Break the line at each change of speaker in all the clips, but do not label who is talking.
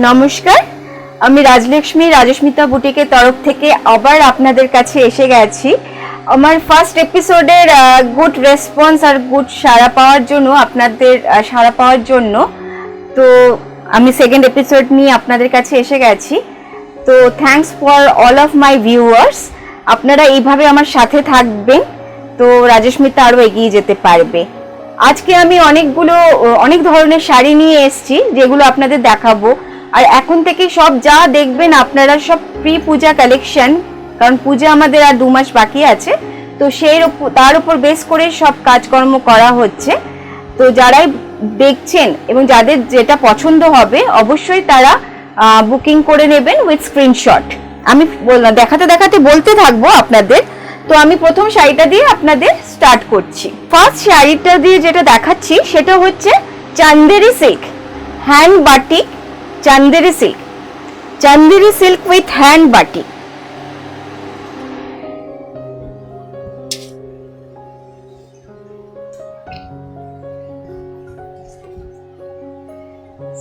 নমস্কার, আমি রাজলক্ষ্মী রাজস্মিতা বুটিকের তরফ থেকে আবার আপনাদের কাছে এসে গেছি। আমার ফার্স্ট এপিসোডের গুড রেসপন্স আর গুড সাড়া পাওয়ার জন্য তো আমি সেকেন্ড এপিসোড নিয়ে আপনাদের কাছে এসে গেছি। তো thanks for all of my viewers. আপনারা এইভাবে আমার সাথে থাকবেন তো রাজস্মিতা আরও এগিয়ে যেতে পারবে। আজকে আমি অনেক ধরনের শাড়ি নিয়ে এসেছি যেগুলো আপনাদের দেখাবো। আর এখন থেকে সব যা দেখবেন আপনারা সব প্রি পূজা কালেকশন, কারণ পূজা আমাদের আর 2 মাস বাকি আছে। তো তার উপর বেস করে সব কাজকর্ম করা হচ্ছে। তো যারাই দেখছেন এবং যাদের যেটা পছন্দ হবে অবশ্যই তারা বুকিং করে নেবেন উইথ স্ক্রিনশট। আমি দেখাতে বলতে থাকবো আপনাদের। তো আমি প্রথম শাড়িটা দিয়ে আপনাদের স্টার্ট করছি। ফার্স্ট শাড়িটা দিয়ে যেটা দেখাচ্ছি সেটা হচ্ছে Chanderi silk hand batik. Chanderi silk with hand batik.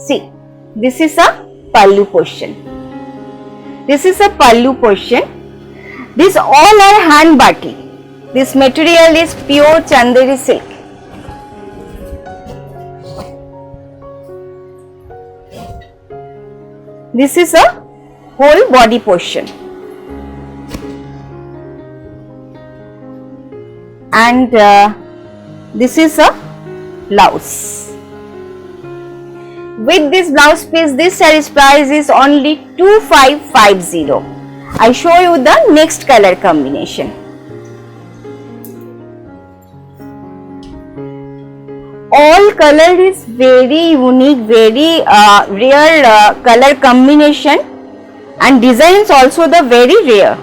See, this is a pallu portion. This all are hand batik. This material is pure Chanderi silk. This is a whole body portion. And this is a blouse. With this blouse piece, this saree's price is only 2550. I show you the next color combination. All color is very unique, very rare color combination, and designs also the very rare.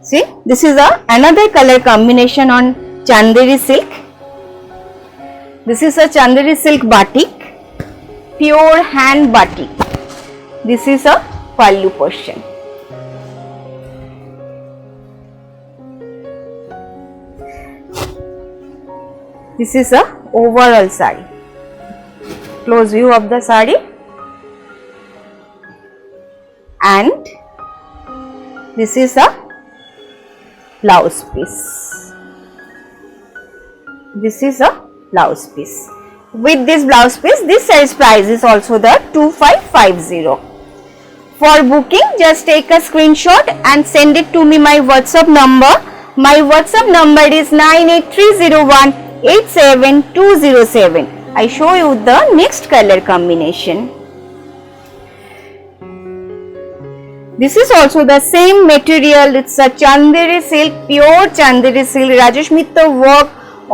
See, this is another color combination on Chanderi silk. This is a Chanderi silk batik, pure hand batik. This is a pallu portion. This is a overall saree. Close view of the saree. And this is a blouse piece. This is a blouse piece. With this blouse piece, this size price is also the 2550. For booking, just take a screenshot and send it to me my WhatsApp number. My WhatsApp number is 9830187207. I show you the next color combination. This is also the same material. It's a Chanderi silk, pure Chanderi silk, Rajasmita work.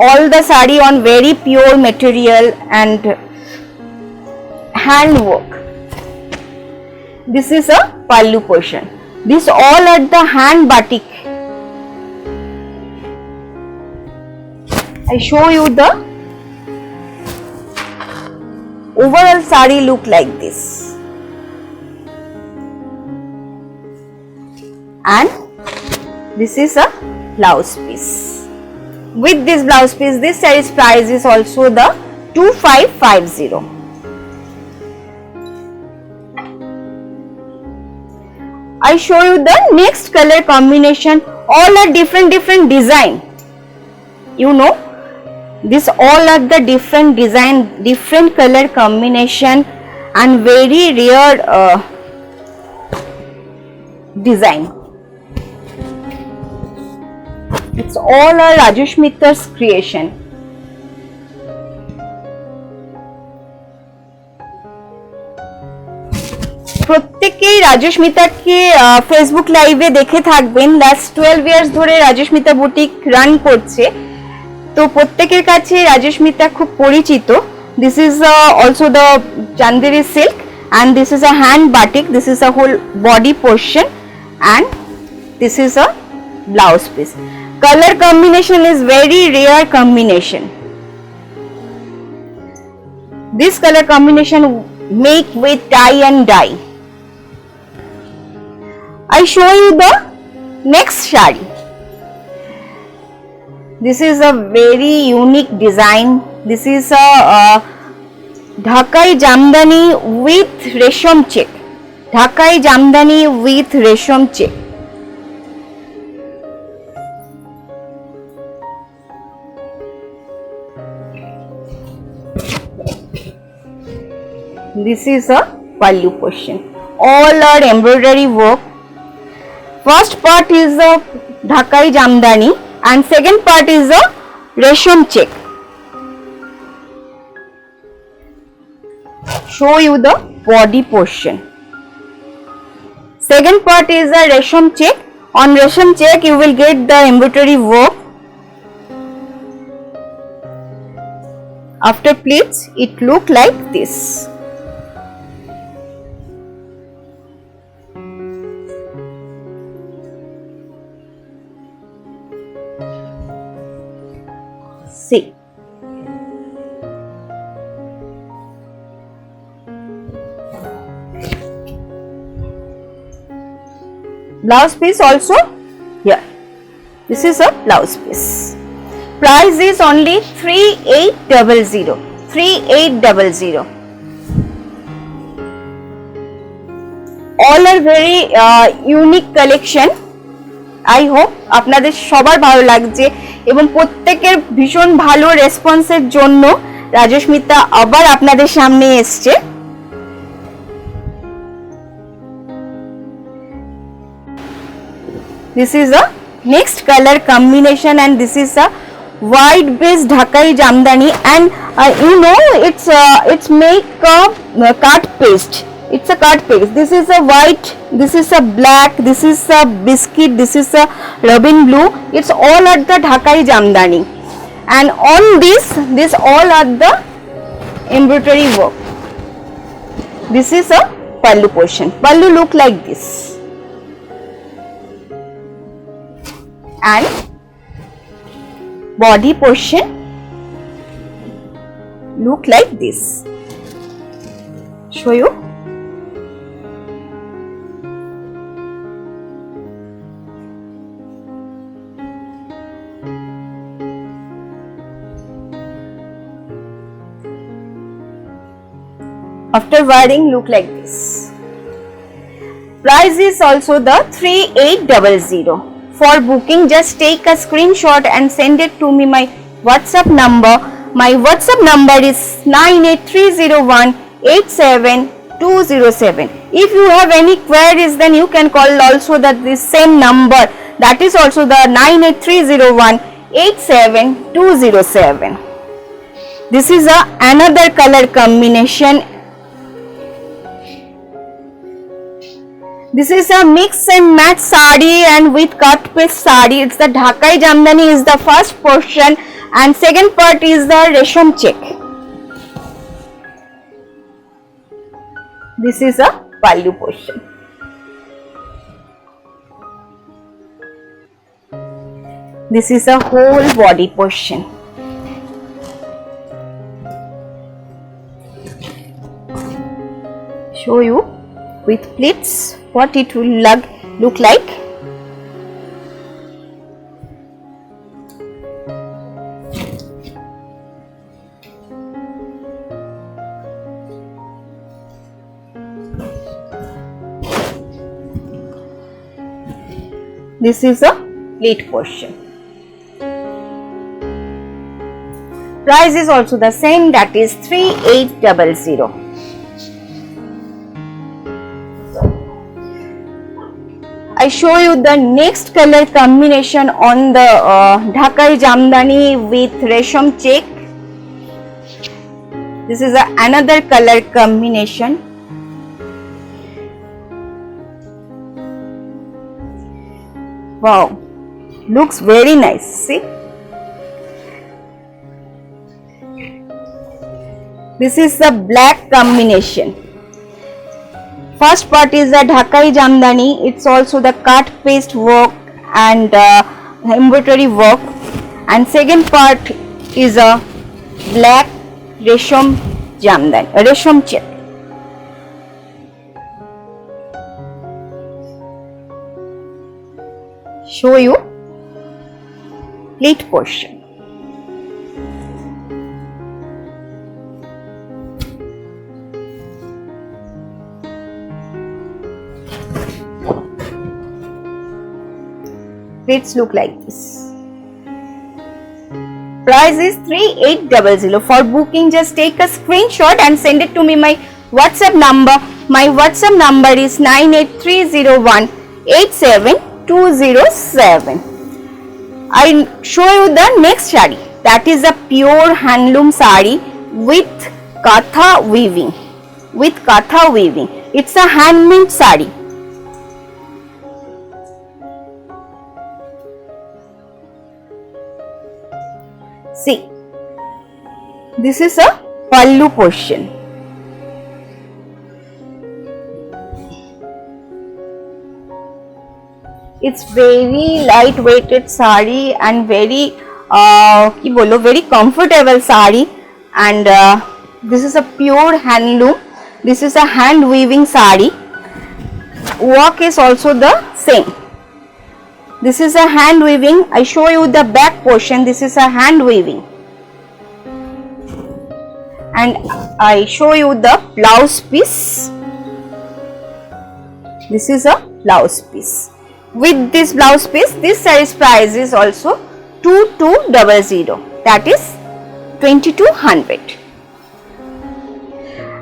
All the saree on very pure material and hand work. This is a pallu portion. This all at the hand batik. I show you the overall saree look like this. And this is a blouse piece. With this blouse piece, this saree's price is also the 2550. I show you the next color combination. All are different design. You know, this all are the different design, different color combination, and very rare design. It's all a Rajasmita's creation. প্রত্যেকেই রাজস্মিতাকে Facebook লাইভে দেখে থাকবেন। Last 12 years ধরে রাজস্মিতা boutique run করছে, তো প্রত্যেকের কাছে রাজস্মিতা খুব পরিচিত। This is also the Chanderi silk and this is a hand batik. This is a whole body portion and this is a blouse piece. Color combination is very rare combination. This color combination make with tie and dye. I show you the next shari. This is a very unique design. This is a ঢাকাই Jamdani with রেশম check, ঢাকাই Jamdani with রেশম check. This is a pallu portion. All are embroidery work. First part is the Dhakai Jamdani and second part is the Resham check. Show you the body portion. Second part is the Resham check. On Resham check you will get the embroidery work. After pleats it look like this. See, blouse piece also here. This is a blouse piece. Price is only 3800. 3800. All are very unique collection. I hope আপনাদের সবার ভালো লাগছে এবং প্রত্যেকের ভীষণ ভালো রেসপন্সের জন্য রাজেশ মিত্রা আবার আপনাদের সামনে এসেছে। This is a next color combination and this is a white base Dhakai Jamdani and you know it's make a cut paste. It's a cut paste. This is a white, this is a black, this is a biscuit, this is a robin blue. It's all at the Dhakai Jamdani and on this all are the embroidery work. This is a pallu portion. Pallu look like this and body portion look like this. Show you. After wearing look like this. Price is also the 3800. For booking just take a screenshot and send it to me my WhatsApp number. My WhatsApp number is 9830187 If you have any queries then you can call also this same number, that is also the 9830187 This is another color combination. This is a mix and match sari and with cut paste sari. It's the Dhakai Jamdani is the first portion and second part is the Resham check. This is a pallu portion. This is a whole body portion. Show you with pleats what it will look like. This is a pleat portion. Price is also the same, that is 3800. I show you the next color combination on the Dhakai Jamdani with Resham check. This is another color combination. Wow, looks very nice. See, this is the black combination. First part is the Dhakai Jamdani. It's also the cut paste work and embroidery work. And second part is a black Resham Jamdani, Resham check. Show you pleat portion. Pleats look like this. Price is 3800. For booking, just take a screenshot and send it to me my WhatsApp number. My WhatsApp number is 98301 I show you the next sari. That is a pure handloom sari with katha weaving. It's a handmade sari. See, this is a pallu portion. It's very light-weighted sari and very very comfortable sari, and this is a pure handloom. This is a hand weaving sari. Work is also the same. This is a hand weaving. I show you the back portion. This is a hand weaving, and I show you the blouse piece. This is a blouse piece. With this blouse piece, this saree's price is also 2200. That is 2200.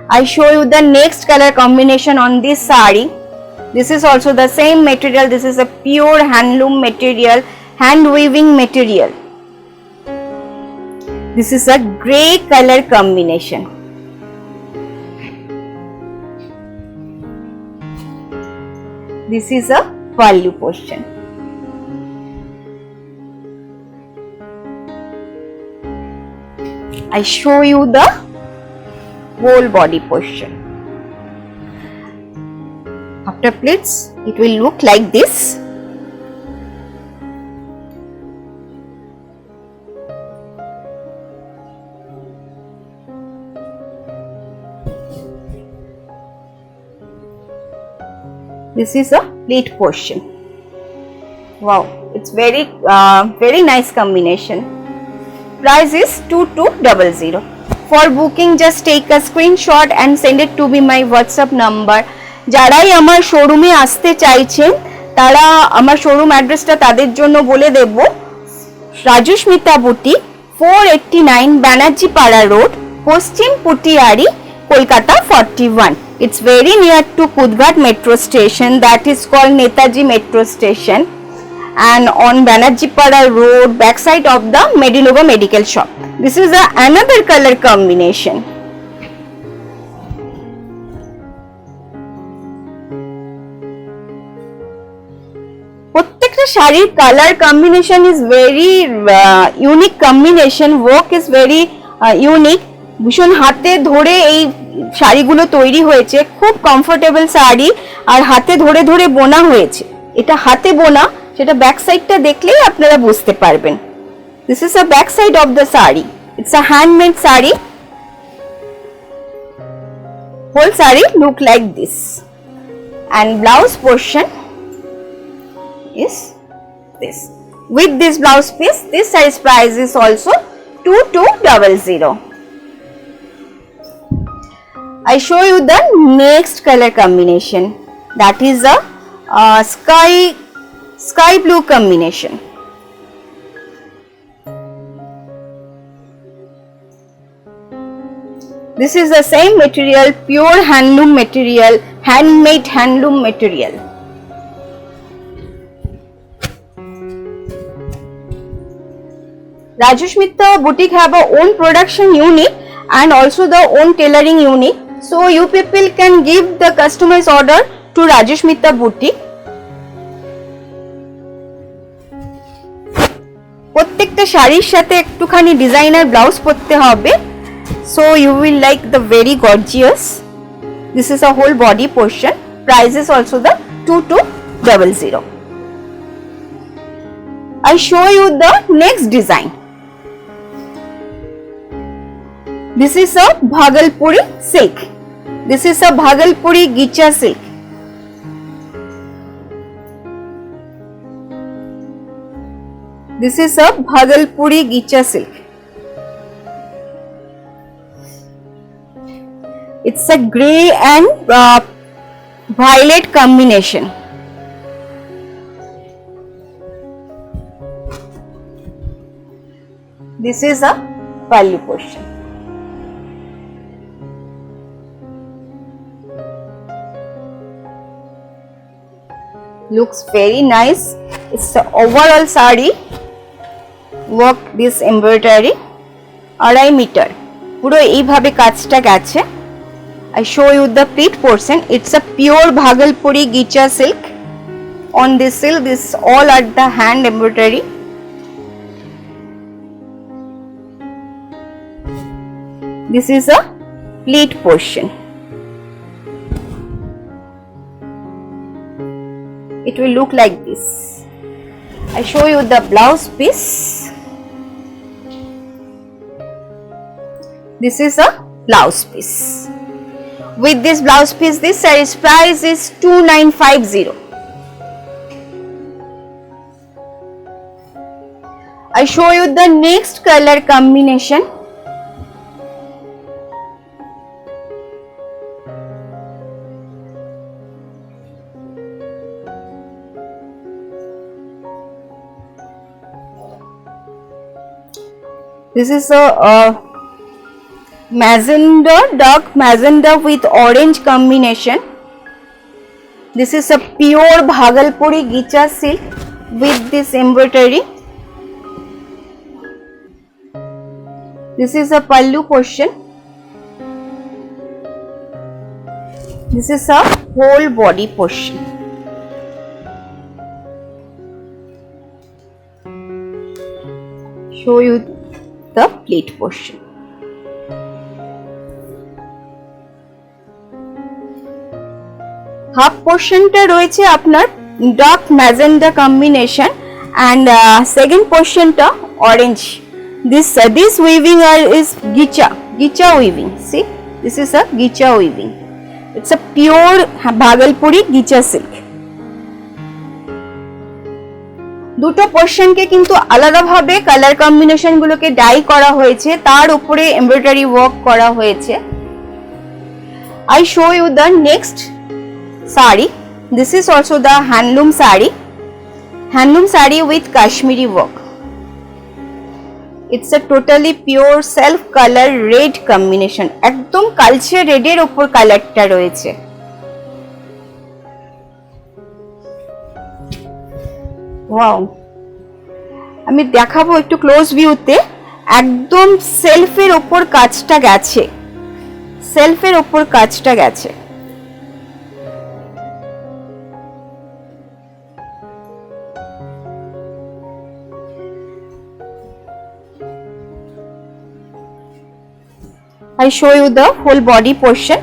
I show you the next color combination on this saree. This is also the same material. This is a pure handloom material, hand weaving material. This is a grey color combination. This is a pallu portion. I show you the whole body portion. After pleats, it will look like this. This is a pleat portion. Wow, it's very nice combination. Price is 2200. For booking, just take a screenshot and send it to me my WhatsApp number. যারাই আমার শোরুমে আসতে চাইছেন তারা আমার showroom অ্যাড্রেসটা তাদের জন্য বলে দেব। রাজস্মিতা বুটিক, 489 ব্যানার্জি পাড়া road, Paschim Putiyari, Kolkata 41. It's very near to Kudghat metro station, that is called Netaji metro station, and on Banerjee Pada road, backside of the Medinova medical shop. This is another color combination. প্রত্যেকটা শাড়ির colour combination is very unique combination, work is very unique. ভীষণ হাতে ধরে এই শাড়িগুলো তৈরি হয়েছে, খুব কমফোর্টেবল শাড়ি, আর হাতে ধরে ধরে বোনা হয়েছে। এটা হাতে বোনা, সেটা ব্যাক সাইডটা দেখলেই আপনারা বুঝতে পারবেন। This is a back side of the sari. It's a handmade sari. Whole sari look like this, and blouse portion is this. With this blouse piece, this size price is also 2200. I show you the next color combination, that is a sky blue combination. This is the same material, pure handloom material, handmade handloom material. Rajasmita Boutique have a own production unit and also the own tailoring unit. So you people can give the customized order to Rajasmita Boutique. প্রত্যেকটা শাড়ির সাথে একটুখানি designer blouse পরতে হবে, so you will like the very gorgeous. This is a whole body portion. Price is also the 2200. I show you the next design. This is a Bhagalpuri silk. This is a Bhagalpuri Gicha silk. This is a Bhagalpuri Gicha silk. It's a grey and violet combination. This is a pallu portion. Looks very nice. It's the overall sari work, this embroidery 2.5 metre পুরো এইভাবে কাজটা গেছে। I show you the pleat portion. It's a pure Bhagalpuri Gicha silk. On this silk, this all at the hand embroidery. This is a pleat portion. It will look like this. I show you the blouse piece. This is a blouse piece. With this blouse piece, this saree's price is 2950. I show you the next color combination. This is a magenta, dark magenta with orange combination. This is a pure Bhagalpuri Gicha silk with this embroidery. This is a pallu portion. This is a whole body portion. Show you the pleat portion. Half portion টা রয়েছে আপনার dark magenta combination and second portion টা orange. This weaving is Gicha weaving. See, this is a Gicha weaving. It's a pure Bhagalpuri Gicha silk. দুটো পোর্শনকে কিন্তু আলাদাভাবে colour combination গুলোকে die করা হয়েছে, তার উপরে এমব্রয়ডারি ওয়ার্ক করা হয়েছে। I show you the next sari. This is also the handloom sari with Kashmiri work. It's a totally pure self color red combination. একদম কালচে রেডের উপর কালারটা রয়েছে। ওয়াও, আমি দেখাবো একটু ক্লোজ ভিউতে। একদম সেলফের উপর কাজটা গেছে, সেলফের উপর কাজটা গেছে। I show you the whole body portion.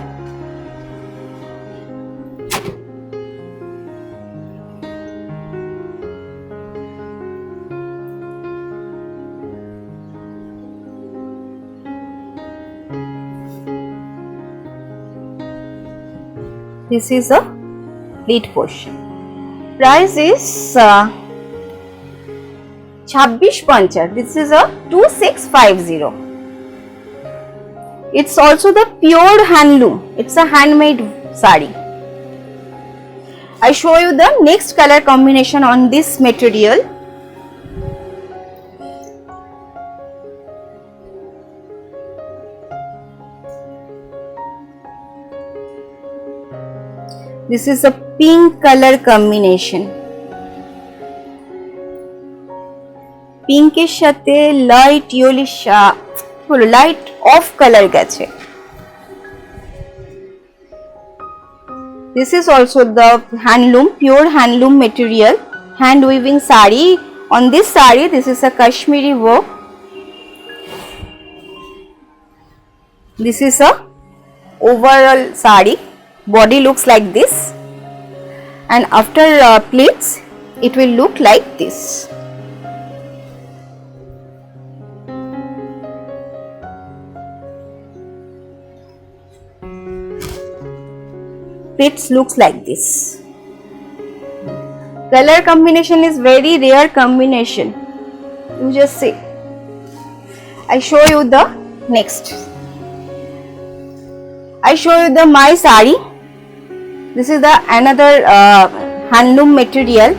This is a pleat portion. Price is 2650. This is a 2650. It's also the pure handloom. It's a handmade sari. I show you the next color combination on this material. This is a pink color combination. Pink এর সাথে light yellowish light off color গেছে। This is also the handloom, pure handloom material, hand weaving sari. On this sari, this is a Kashmiri work. This is a overall sari. Body looks like this, and after pleats, it will look like this. Pleats looks like this. Color combination is very rare combination. You just see. I show you the next. I show you the my sari. This is the another handloom material.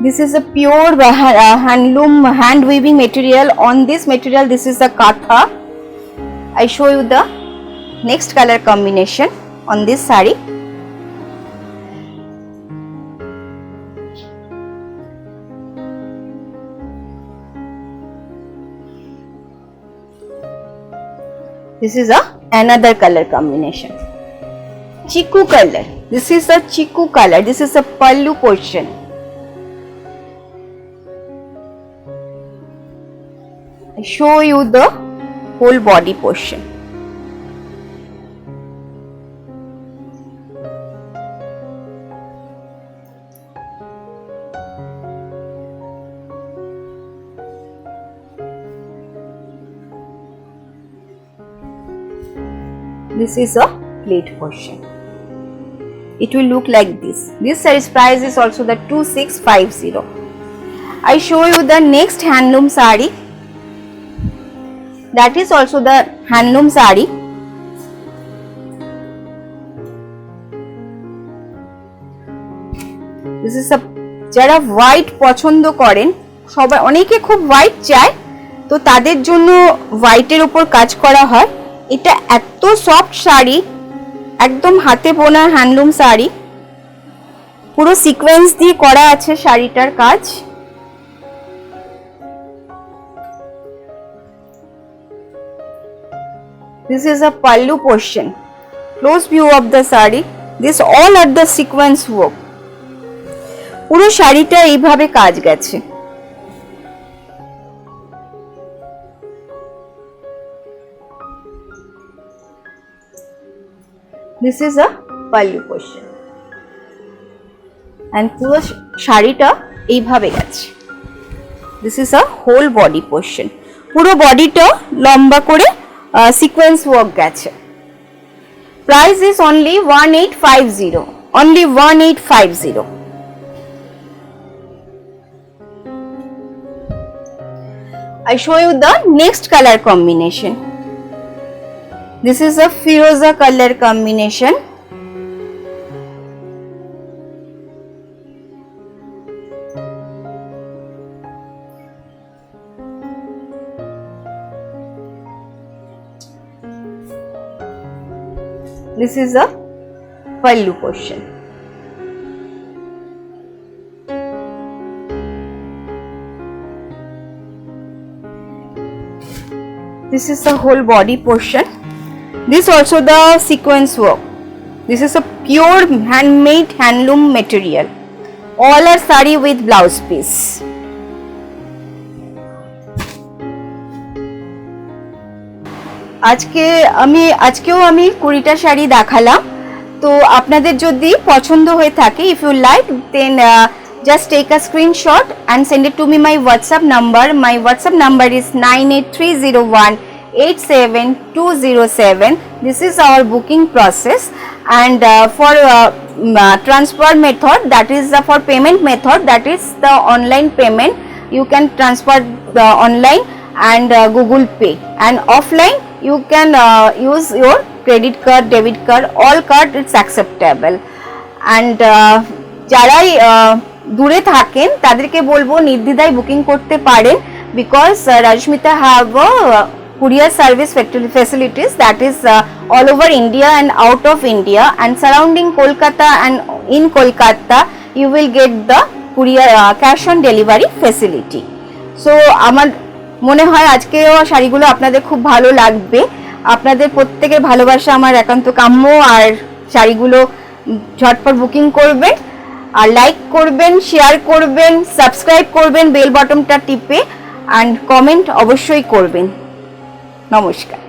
This is a pure handloom hand weaving material. On this material, this is a katha. I show you the next color combination on this sari. This is another color combination. Chiku color. This is a chiku color. This is a pallu portion. I show you the whole body portion. This is a plate portion. It will look like this. This saree's price is also the 2650. I show you the next handloom sari. That is also the handloom sari. This is a যারা white পছন্দ করেন, সবাই অনেকে খুব white চায়, তো তাদের জন্য হোয়াইটের উপর কাজ করা হয়। এটা এত সফট শাড়ি, একদম হাতে বোনা হ্যান্ডলুম শাড়ি, পুরো সিকোয়েন্স দিয়ে করা আছে শাড়িটার কাজ। This is a pallu portion. Close view of the sari. This all are the sequence work. পুরো শাড়িটা এইভাবে কাজ গেছে। This is a pallu portion. And পুরো শাড়িটা এইভাবে গেছে। This is a whole body portion. পুরো বডিটা লম্বা করে সিকোয়েন্স ওয়ার্ক গেছে। Price is only 1850. Only 1850. I show you the next color combination. This is a Firoza color combination. This is a pallu portion. This is the whole body portion. This also the sequence work. This is a pure handmade handloom material. All are sari with blouse piece. আজকেও আমি 20টা শাড়ি দেখালাম। তো আপনাদের যদি পছন্দ হয়ে থাকে, if you like, then just take a screenshot and send it to me my WhatsApp number. My WhatsApp number is 9830187207. This is our booking process, and for transfer method, that is for payment method, that is the online payment. You can transfer the online and Google Pay, and offline you can use your credit card, debit card, all card it's acceptable. And যারাই দূরে থাকেন তাদেরকে বলবো নির্দ্বিধায় booking করতে পারেন, because Rajashmita have courier service facilities, that is all over India and out of India, and surrounding Kolkata and in Kolkata you will get the courier cash on delivery facility. So আমার মনে হয় আজকেও শাড়িগুলো আপনাদের খুব ভালো লাগবে। আপনাদের প্রত্যেকের ভালোবাসা আমার একান্ত কাম্য, আর শাড়িগুলো ঝটপট বুকিং করবেন, আর লাইক করবেন, শেয়ার করবেন, সাবস্ক্রাইব করবেন বেল বাটনটা টিপে, অ্যান্ড কমেন্ট অবশ্যই করবেন। নমস্কার।